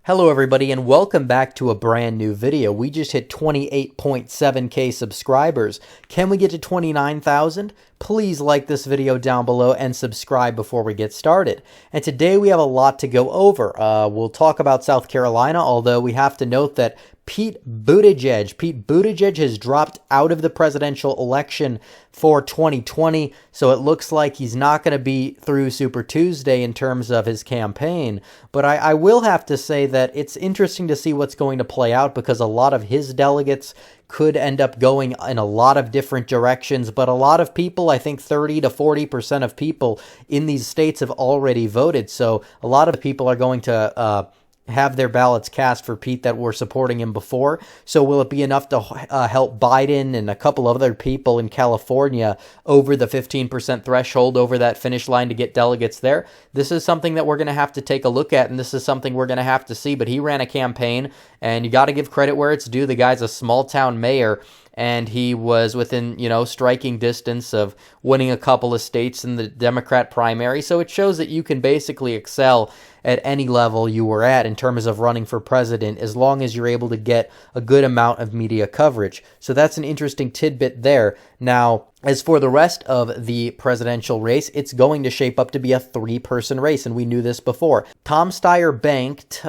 Hello everybody and welcome back to a brand new video. We just hit 28.7k subscribers. Can we get to 29,000? Please like this video down below and subscribe before we get started. And today we have a lot to go over. We'll talk about South Carolina, although we have to note that Pete Buttigieg has dropped out of the presidential election for 2020, so it looks like he's not going to be through Super Tuesday in terms of his campaign. But I will have to say that it's interesting to see what's going to play out because a lot of his delegates could end up going in a lot of different directions, but a lot of people, I think 30 to 40% of people in these states have already voted, so a lot of people are going to have their ballots cast for Pete that were supporting him before. So will it be enough to help Biden and a couple of other people in California over the 15% threshold, over that finish line to get delegates there? This is something that we're going to have to take a look at, and this is something we're going to have to see. But he ran a campaign, and you got to give credit where it's due. The guy's a small-town mayor, and he was within, striking distance of winning a couple of states in the Democrat primary. So it shows that you can basically excel at any level you were at in terms of running for president, as long as you're able to get a good amount of media coverage. So that's an interesting tidbit there. Now, as for the rest of the presidential race, it's going to shape up to be a three-person race, and we knew this before. Tom Steyer banked,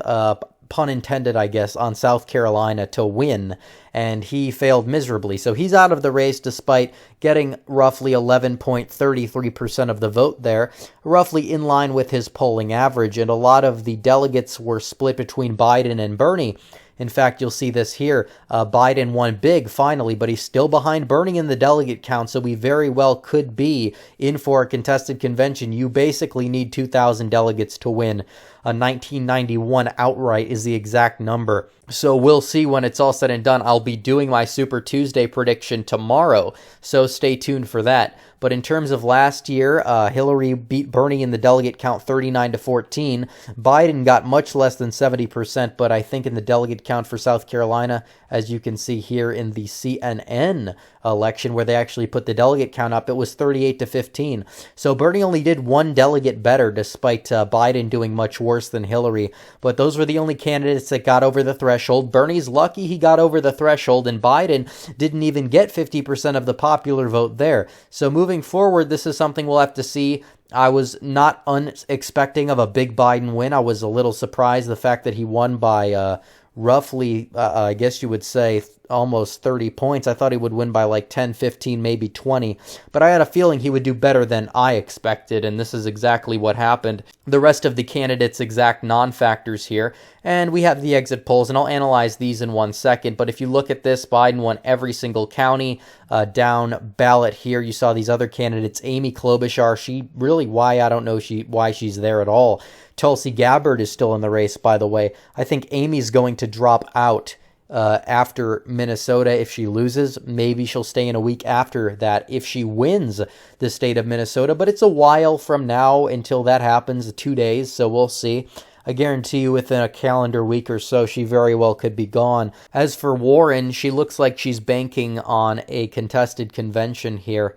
pun intended, I guess, on South Carolina to win, and he failed miserably. So he's out of the race despite getting roughly 11.33% of the vote there, roughly in line with his polling average, and a lot of the delegates were split between Biden and Bernie. In fact, you'll see this here. Biden won big, finally, but he's still behind Bernie in the delegate count, so we very well could be in for a contested convention. You basically need 2,000 delegates to win. 1991 outright is the exact number. So we'll see when it's all said and done. I'll be doing my Super Tuesday prediction tomorrow, so stay tuned for that. But in terms of last year, Hillary beat Bernie in the delegate count 39-14. Biden got much less than 70%, but I think in the delegate count for South Carolina, as you can see here in the CNN election, where they actually put the delegate count up, it was 38-15. So Bernie only did one delegate better, despite Biden doing much worse than Hillary. But those were the only candidates that got over the threshold. Bernie's lucky he got over the threshold, and Biden didn't even get 50% of the popular vote there. So moving forward, this is something we'll have to see. I was not unexpecting of a big Biden win. I was a little surprised the fact that he won by roughly, I guess you would say, almost 30 points. I thought he would win by like 10, 15, maybe 20. But I had a feeling he would do better than I expected, and this is exactly what happened. The rest of the candidates' exact non-factors here, and we have the exit polls, and I'll analyze these in 1 second. But if you look at this, Biden won every single county down ballot here. You saw these other candidates. Amy Klobuchar, I don't know why she's there at all. Tulsi Gabbard is still in the race, by the way. I think Amy's going to drop out after Minnesota if she loses. Maybe she'll stay in a week after that if she wins the state of Minnesota. But it's a while from now until that happens, 2 days, so we'll see. I guarantee you within a calendar week or so, she very well could be gone. As for Warren, she looks like she's banking on a contested convention here.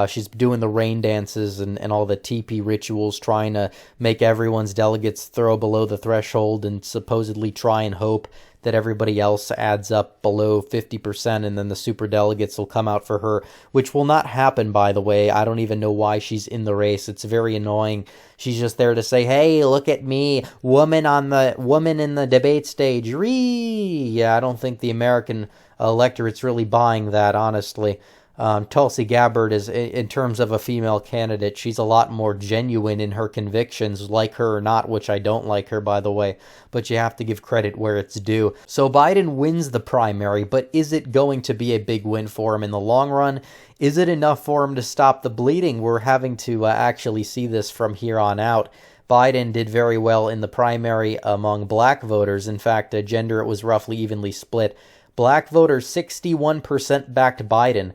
She's doing the rain dances and all the teepee rituals, trying to make everyone's delegates throw below the threshold and supposedly try and hope that everybody else adds up below 50%, and then the super delegates will come out for her, which will not happen, by the way. I don't even know why she's in the race. It's very annoying. She's just there to say, hey, look at me, woman in the debate stage. Yeah, I don't think the American electorate's really buying that, honestly. Tulsi Gabbard is, in terms of a female candidate, she's a lot more genuine in her convictions, like her or not, which I don't like her, by the way, but you have to give credit where it's due. So Biden wins the primary, but is it going to be a big win for him in the long run? Is it enough for him to stop the bleeding? We're having to actually see this from here on out. Biden did very well in the primary among black voters. In fact, gender, it was roughly evenly split. Black voters, 61% backed Biden,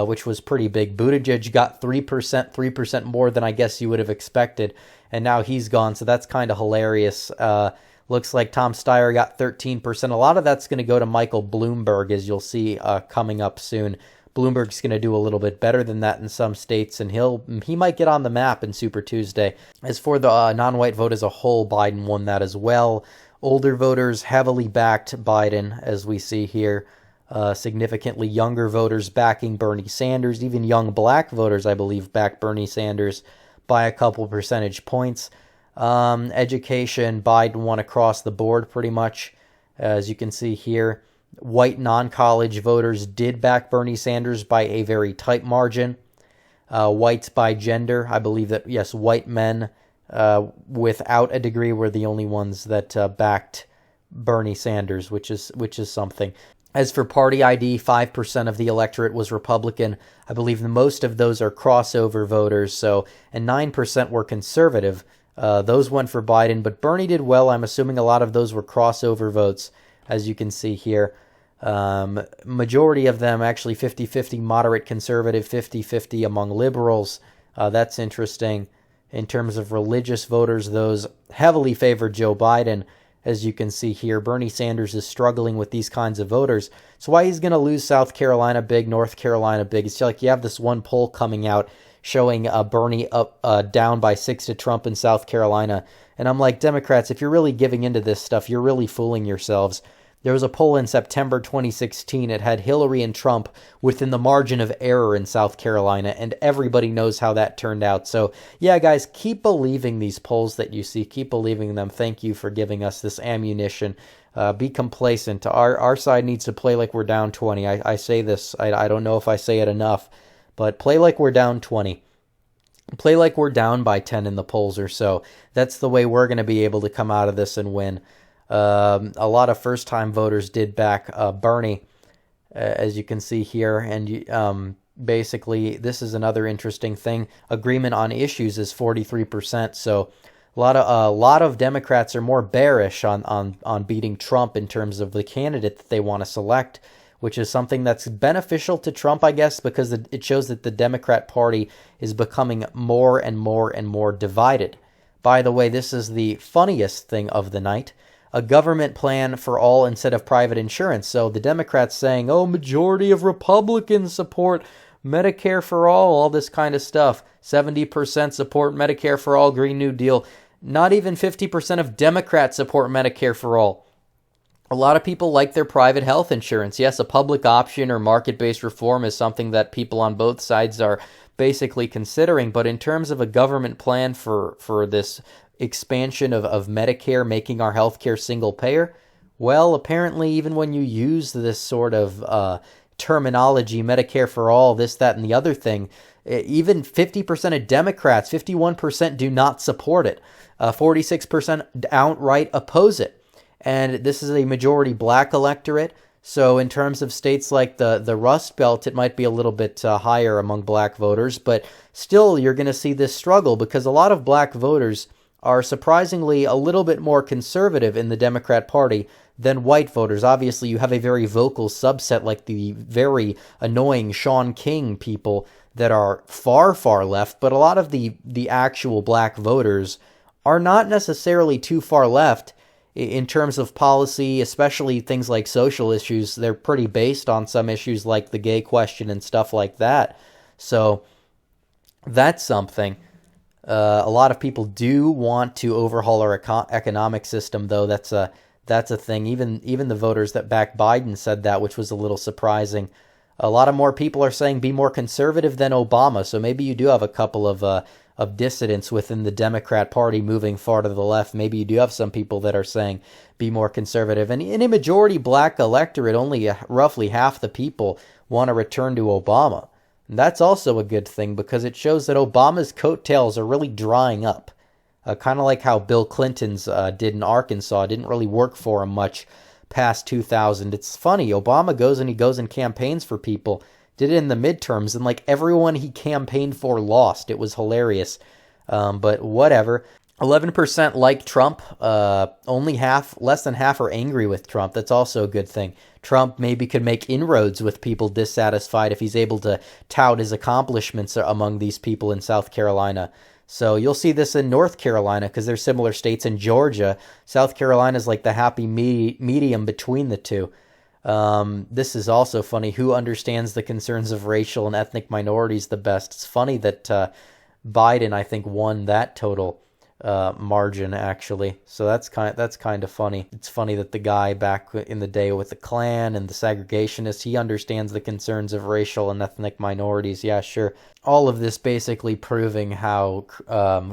which was pretty big. Buttigieg got 3% more than I guess you would have expected, and now he's gone, so that's kind of hilarious. Looks like Tom Steyer got 13%. A lot of that's going to go to Michael Bloomberg, as you'll see coming up soon. Bloomberg's going to do a little bit better than that in some states, and he might get on the map in Super Tuesday. As for the non-white vote as a whole, Biden won that as well. Older voters heavily backed Biden, as we see here. Significantly younger voters backing Bernie Sanders. Even young black voters, I believe, back Bernie Sanders by a couple percentage points. Education, Biden won across the board pretty much, as you can see here. White non-college voters did back Bernie Sanders by a very tight margin. Whites by gender, I believe that, yes, white men without a degree were the only ones that backed Bernie Sanders, which is something. As for party ID, 5% of the electorate was Republican. I believe most of those are crossover voters, and 9% were conservative. Those went for Biden, but Bernie did well. I'm assuming a lot of those were crossover votes, as you can see here. Majority of them actually 50-50 moderate conservative, 50-50 among liberals. That's interesting. In terms of religious voters, those heavily favored Joe Biden. As you can see here, Bernie Sanders is struggling with these kinds of voters. So why he's going to lose South Carolina big, North Carolina big, it's like you have this one poll coming out showing Bernie up down by 6 to Trump in South Carolina. And I'm like, Democrats, if you're really giving into this stuff, you're really fooling yourselves. There was a poll in September 2016. It had Hillary and Trump within the margin of error in South Carolina, and everybody knows how that turned out. So, yeah, guys, keep believing these polls that you see. Keep believing them. Thank you for giving us this ammunition. Be complacent. Our side needs to play like we're down 20. I say this. I don't know if I say it enough, but play like we're down 20. Play like we're down by 10 in the polls or so. That's the way we're going to be able to come out of this and win. A lot of first-time voters did back Bernie, as you can see here, and basically this is another interesting thing. Agreement on issues is 43%, so a lot of Democrats are more bearish on beating Trump in terms of the candidate that they want to select, which is something that's beneficial to Trump, I guess, because it shows that the Democrat Party is becoming more and more and more divided. By the way, this is the funniest thing of the night. A government plan for all instead of private insurance. So the Democrats saying, oh, majority of Republicans support Medicare for all this kind of stuff. 70% support Medicare for all, Green New Deal. Not even 50% of Democrats support Medicare for all. A lot of people like their private health insurance. Yes, a public option or market-based reform is something that people on both sides are basically considering. But in terms of a government plan for this expansion of Medicare, making our healthcare single payer, well, apparently even when you use this sort of terminology, Medicare for all, this, that, and the other thing, even 50% of Democrats, 51% do not support it. 46% outright oppose it. And this is a majority black electorate. So in terms of states like the Rust Belt, it might be a little bit higher among black voters. But still, you're going to see this struggle because a lot of black voters are surprisingly a little bit more conservative in the Democrat Party than white voters. Obviously, you have a very vocal subset like the very annoying Shaun King people that are far, far left, but a lot of the actual black voters are not necessarily too far left in terms of policy, especially things like social issues. They're pretty based on some issues like the gay question and stuff like that. So that's something. A lot of people do want to overhaul our economic system, though. That's a thing. Even the voters that backed Biden said that, which was a little surprising. A lot of more people are saying be more conservative than Obama. So maybe you do have a couple of dissidents within the Democrat Party moving far to the left. Maybe you do have some people that are saying be more conservative. And in a majority black electorate, only roughly half the people want to return to Obama. And that's also a good thing because it shows that Obama's coattails are really drying up. Kind of like how Bill Clinton's did in Arkansas. It didn't really work for him much past 2000. It's funny, Obama goes and campaigns for people. Did it in the midterms, and like everyone he campaigned for lost. It was hilarious. But whatever. 11% like Trump. Less than half are angry with Trump. That's also a good thing. Trump maybe could make inroads with people dissatisfied if he's able to tout his accomplishments among these people in South Carolina. So you'll see this in North Carolina because they're similar states, in Georgia. South Carolina is like the happy medium between the two. This is also funny. Who understands the concerns of racial and ethnic minorities the best? It's funny that Biden, I think, won that total margin, actually. So that's kind of funny. It's funny that the guy back in the day with the Klan and the segregationists, he understands the concerns of racial and ethnic minorities. Yeah, sure. All of this basically proving how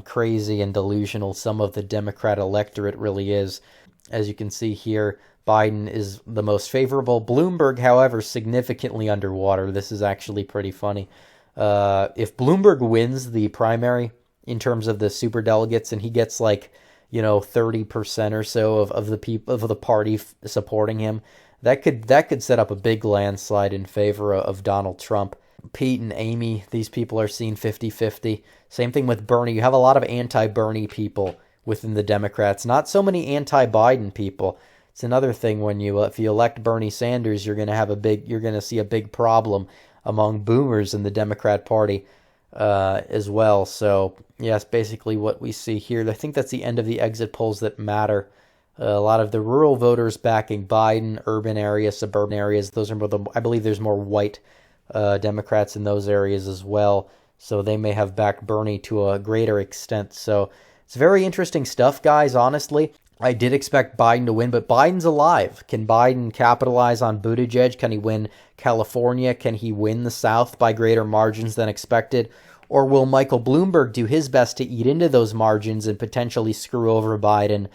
crazy and delusional some of the Democrat electorate really is. As you can see here, Biden is the most favorable. Bloomberg, however, significantly underwater. This is actually pretty funny. If Bloomberg wins the primary in terms of the superdelegates, and he gets 30% or so of the people of the party supporting him, that could set up a big landslide in favor of Donald Trump. Pete and Amy, these people are seen 50-50. Same thing with Bernie. You have a lot of anti-Bernie people within the Democrats. Not so many anti-Biden people. It's another thing when if you elect Bernie Sanders, you're going to see a big problem among boomers in the Democrat Party as well. So yes, basically what we see here. I think that's the end of the exit polls that matter. A lot of the rural voters backing Biden, urban areas, suburban areas. Those are I believe there's more white Democrats in those areas as well. So they may have backed Bernie to a greater extent. So it's very interesting stuff, guys. Honestly, I did expect Biden to win, but Biden's alive. Can Biden capitalize on Buttigieg? Can he win California? Can he win the South by greater margins than expected? Or will Michael Bloomberg do his best to eat into those margins and potentially screw over Biden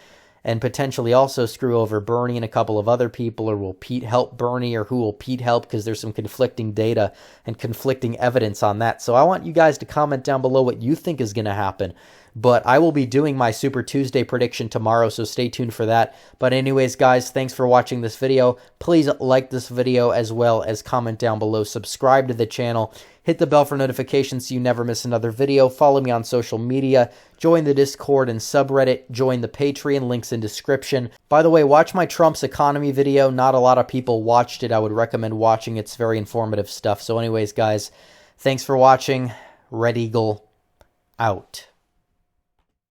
and potentially also screw over Bernie and a couple of other people? Or will Pete help Bernie, or who will Pete help? Because there's some conflicting data and conflicting evidence on that. So I want you guys to comment down below what you think is going to happen. But I will be doing my Super Tuesday prediction tomorrow, so stay tuned for that. But anyways, guys, thanks for watching this video. Please like this video as well as comment down below. Subscribe to the channel. Hit the bell for notifications so you never miss another video. Follow me on social media. Join the Discord and subreddit. Join the Patreon. Links in description. By the way, watch my Trump's economy video. Not a lot of people watched it. I would recommend watching. It's very informative stuff. So anyways, guys, thanks for watching. Red Eagle out.